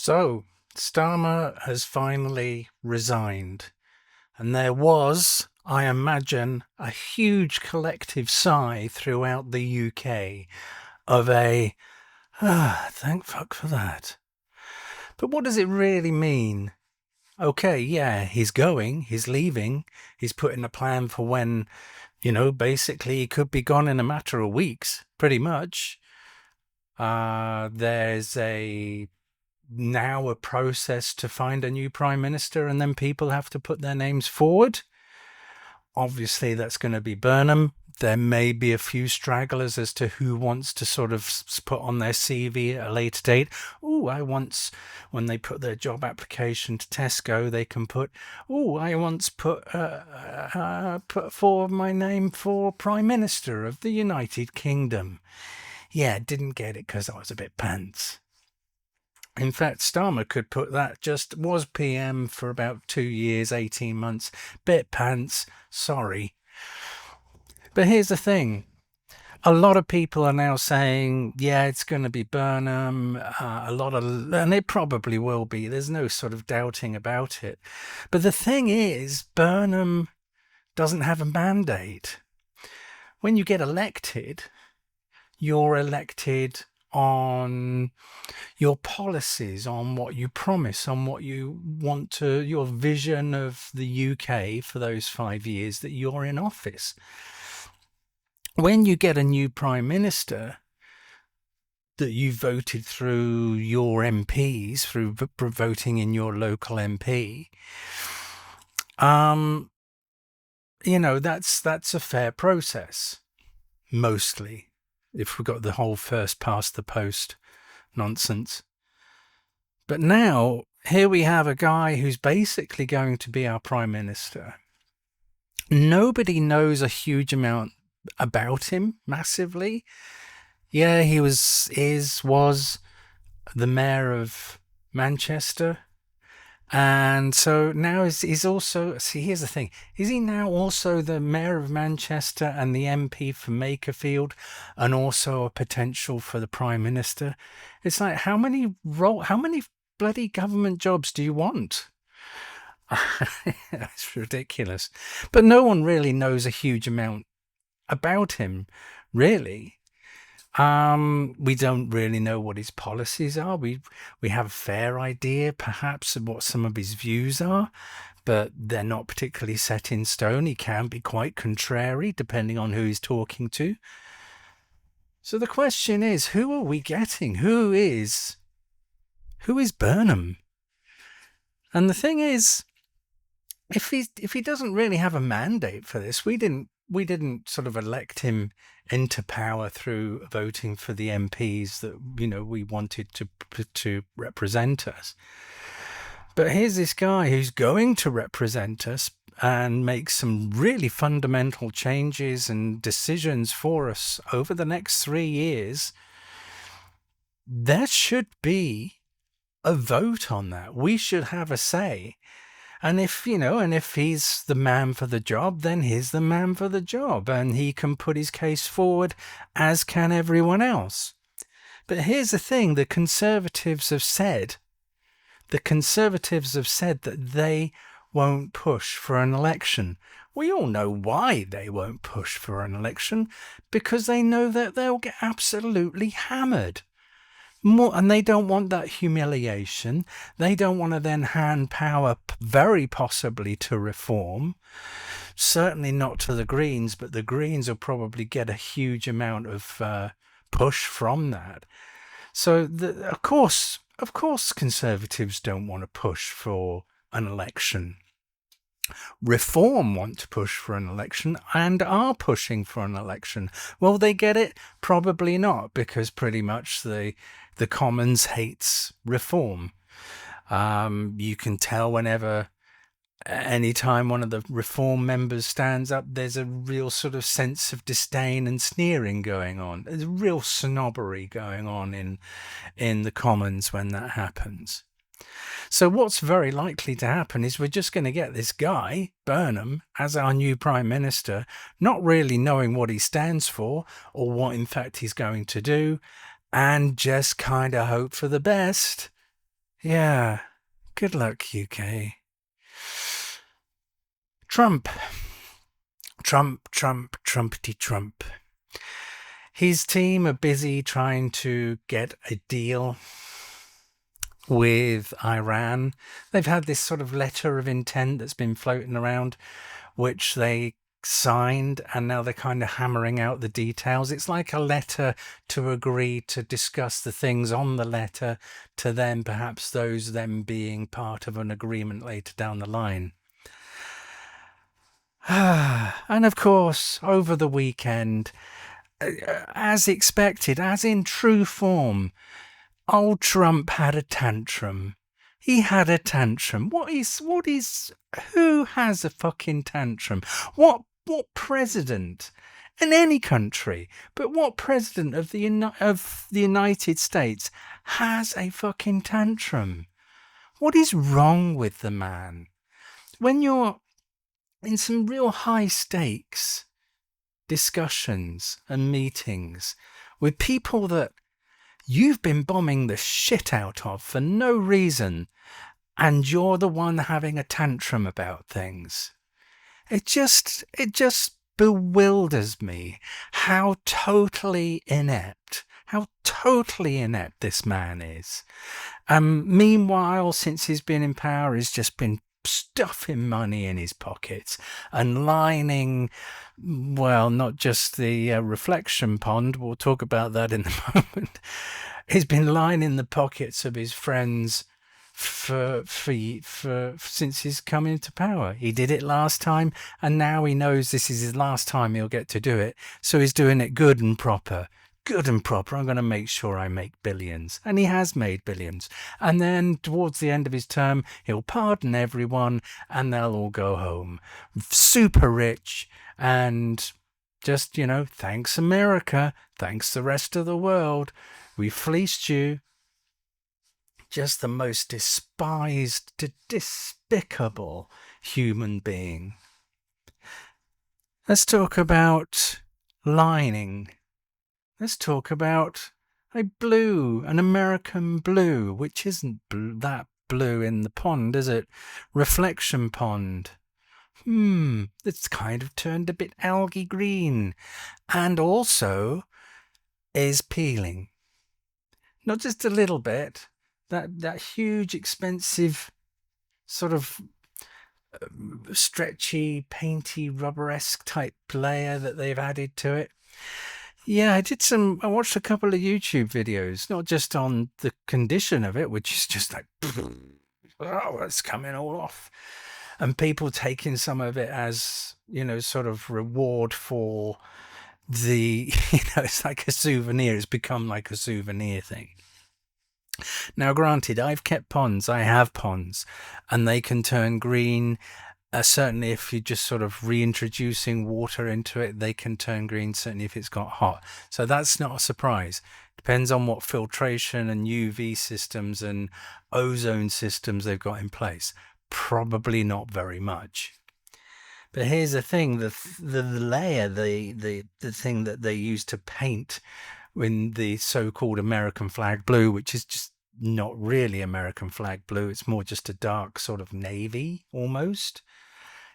So, Starmer has finally resigned, and there was, I imagine, a huge collective sigh throughout the UK of thank fuck for that. But what does it really mean? Okay, yeah, he's going, he's leaving, he's putting a plan for when, basically he could be gone in a matter of weeks, pretty much. There's now a process to find a new prime minister, and then people have to put their names forward. Obviously, that's going to be Burnham. There may be a few stragglers as to who wants to sort of put on their CV at a later date. When they put their job application to Tesco, they can put, I once put for my name for Prime Minister of the United Kingdom. Yeah, didn't get it because I was a bit pants. In fact, Starmer could put that, just was PM for about 2 years, 18 months. Bit pants, sorry. But here's the thing. A lot of people are now saying, yeah, it's going to be Burnham. And it probably will be. There's no sort of doubting about it. But the thing is, Burnham doesn't have a mandate. When you get elected, you're elected on your policies, on what you promise, on what you want to, your vision of the UK for those 5 years that you're in office. When you get a new prime minister that you voted through your MPs, through voting in your local MP, that's a fair process, mostly, if we've got the whole first past the post nonsense. But now, here we have a guy who's basically going to be our prime minister. Nobody knows a huge amount about him, massively. Yeah, he was the mayor of Manchester. And so now he's also, here's the thing. Is he now also the mayor of Manchester and the MP for Makerfield and also a potential for the prime minister? It's like, how many bloody government jobs do you want? It's ridiculous. But no one really knows a huge amount about him, really. We don't really know what his policies are. We have a fair idea, perhaps, of what some of his views are, but they're not particularly set in stone. He can be quite contrary, depending on who he's talking to. So the question is, who are we getting? Who is Burnham? And the thing is, if he doesn't really have a mandate for this, we didn't sort of elect him into power through voting for the MPs that we wanted to represent us. But here's this guy who's going to represent us and make some really fundamental changes and decisions for us over the next 3 years. There should be a vote on that. We should have a say. And if he's the man for the job, then he's the man for the job, and he can put his case forward, as can everyone else. But here's the thing, the Conservatives have said that they won't push for an election. We all know why they won't push for an election, because they know that they'll get absolutely hammered. And they don't want that humiliation. They don't want to then hand power, very possibly, to Reform. Certainly not to the Greens, but the Greens will probably get a huge amount of push from that. So, of course, Conservatives don't want to push for an election. Reform want to push for an election and are pushing for an election. Will they get it? Probably not, because pretty much the Commons hates Reform. You can tell anytime one of the Reform members stands up, there's a real sort of sense of disdain and sneering going on. There's real snobbery going on in the Commons when that happens. So what's very likely to happen is we're just going to get this guy, Burnham, as our new Prime Minister, not really knowing what he stands for or what in fact he's going to do, and just kind of hope for the best. Yeah. Good luck, UK. Trump. Trumpety Trump. His team are busy trying to get a deal with Iran. They've had this sort of letter of intent that's been floating around, which they signed, and now they're kind of hammering out the details. It's like a letter to agree to discuss the things on the letter to then perhaps them being part of an agreement later down the line. And of course, over the weekend, as expected, as in true form, old Trump had a tantrum. He had a tantrum. Who has a fucking tantrum? What president in any country, but what president of the United States has a fucking tantrum? What is wrong with the man? When you're in some real high stakes discussions and meetings with people that you've been bombing the shit out of for no reason, and you're the one having a tantrum about things. It just bewilders me how totally inept this man is. Meanwhile, since he's been in power, he's just been stuffing money in his pockets and lining, well, not just the reflection pond, we'll talk about that in a moment. He's been lining the pockets of his friends for since he's come into power. He did it last time, and now he knows this is his last time he'll get to do it, so he's doing it good and proper. I'm going to make sure I make billions. And he has made billions. And then towards the end of his term, he'll pardon everyone and they'll all go home super rich and just, thanks America, thanks the rest of the world. We fleeced you. Just the most despised, despicable human being. Let's talk about lining. Let's talk about an American blue, which isn't that blue in the pond, is it? Reflection pond. It's kind of turned a bit algae green, and also is peeling. Not just a little bit. That huge, expensive, sort of stretchy, painty, rubber-esque type layer that they've added to it. Yeah, I watched a couple of YouTube videos, not just on the condition of it, which is just like, oh, it's coming all off. And people taking some of it as, sort of reward for the, it's like a souvenir. It's become like a souvenir thing. Now, granted, I've kept ponds. I have ponds, and they can turn green. Certainly, if you're just sort of reintroducing water into it, they can turn green, certainly if it's got hot. So that's not a surprise. Depends on what filtration and UV systems and ozone systems they've got in place. Probably not very much. But here's the thing, the layer, the thing that they use to paint in the so-called American flag blue, which is just not really American flag blue, it's more just a dark sort of navy almost,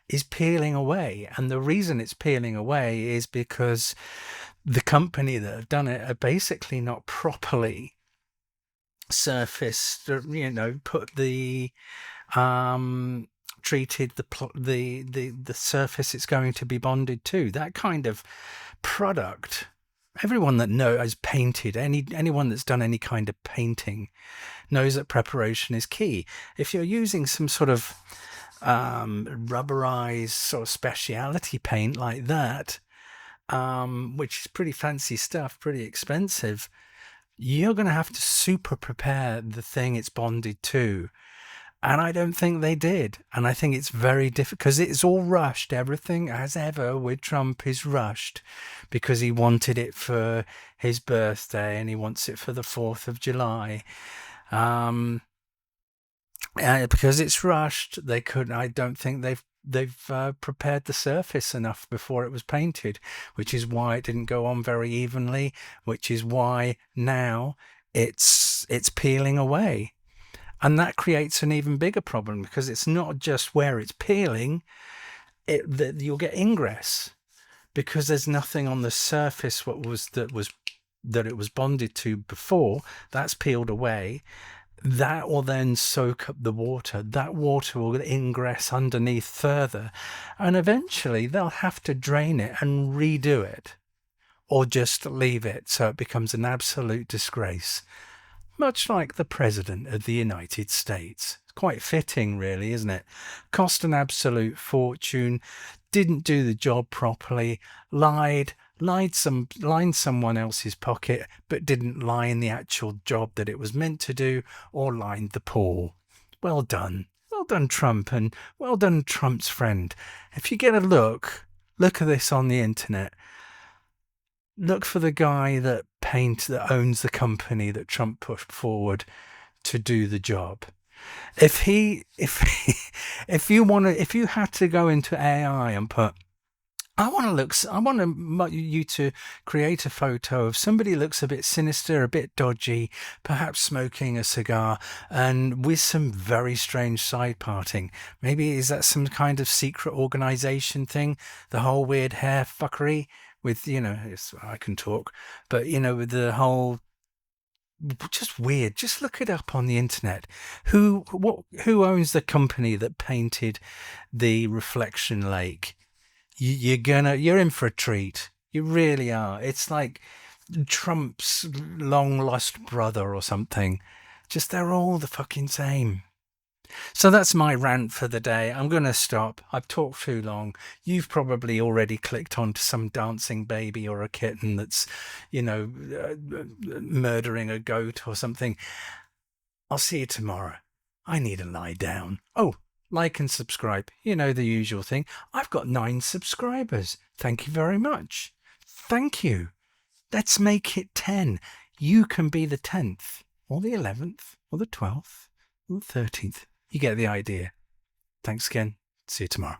is peeling away. And the reason it's peeling away is because the company that have done it are basically not properly surfaced, put the treated the surface it's going to be bonded to. That kind of product, everyone that has painted, anyone that's done any kind of painting knows that preparation is key. If you're using some sort of rubberized sort of speciality paint like that, which is pretty fancy stuff, pretty expensive, you're going to have to super prepare the thing it's bonded to. And I don't think they did. And I think it's very difficult because it's all rushed. Everything, as ever, with Trump is rushed because he wanted it for his birthday and he wants it for the 4th of July. Because it's rushed, I don't think they've prepared the surface enough before it was painted, which is why it didn't go on very evenly, which is why now it's peeling away. And that creates an even bigger problem because it's not just where it's peeling, that you'll get ingress because there's nothing on the surface that it was bonded to before. That's peeled away. That will then soak up the water. That water will ingress underneath further, and eventually they'll have to drain it and redo it, or just leave it so it becomes an absolute disgrace. Much like the President of the United States. It's quite fitting, really, isn't it? Cost an absolute fortune, didn't do the job properly, lined someone else's pocket, but didn't line the actual job that it was meant to do, or lined the pool. Well done. Well done, Trump, and well done, Trump's friend. If you get a look at this on the internet. Look for the guy that owns the company that Trump pushed forward to do the job. If you had to go into AI and put, I want you to create a photo of somebody who looks a bit sinister, a bit dodgy, perhaps smoking a cigar, and with some very strange side parting. Maybe is that some kind of secret organization thing? The whole weird hair fuckery with, I can talk, but with the whole just weird. Just look it up on the internet. Who owns the company that painted the reflection lake? You're in for a treat. You really are. It's like Trump's long lost brother or something. Just they're all the fucking same. So that's my rant for the day. I'm going to stop. I've talked too long. You've probably already clicked onto some dancing baby or a kitten that's, murdering a goat or something. I'll see you tomorrow. I need to lie down. Oh, like and subscribe. You know the usual thing. I've got 9 subscribers. Thank you very much. Thank you. Let's make it 10. You can be the 10th or the 11th or the 12th or the 13th. You get the idea. Thanks again. See you tomorrow.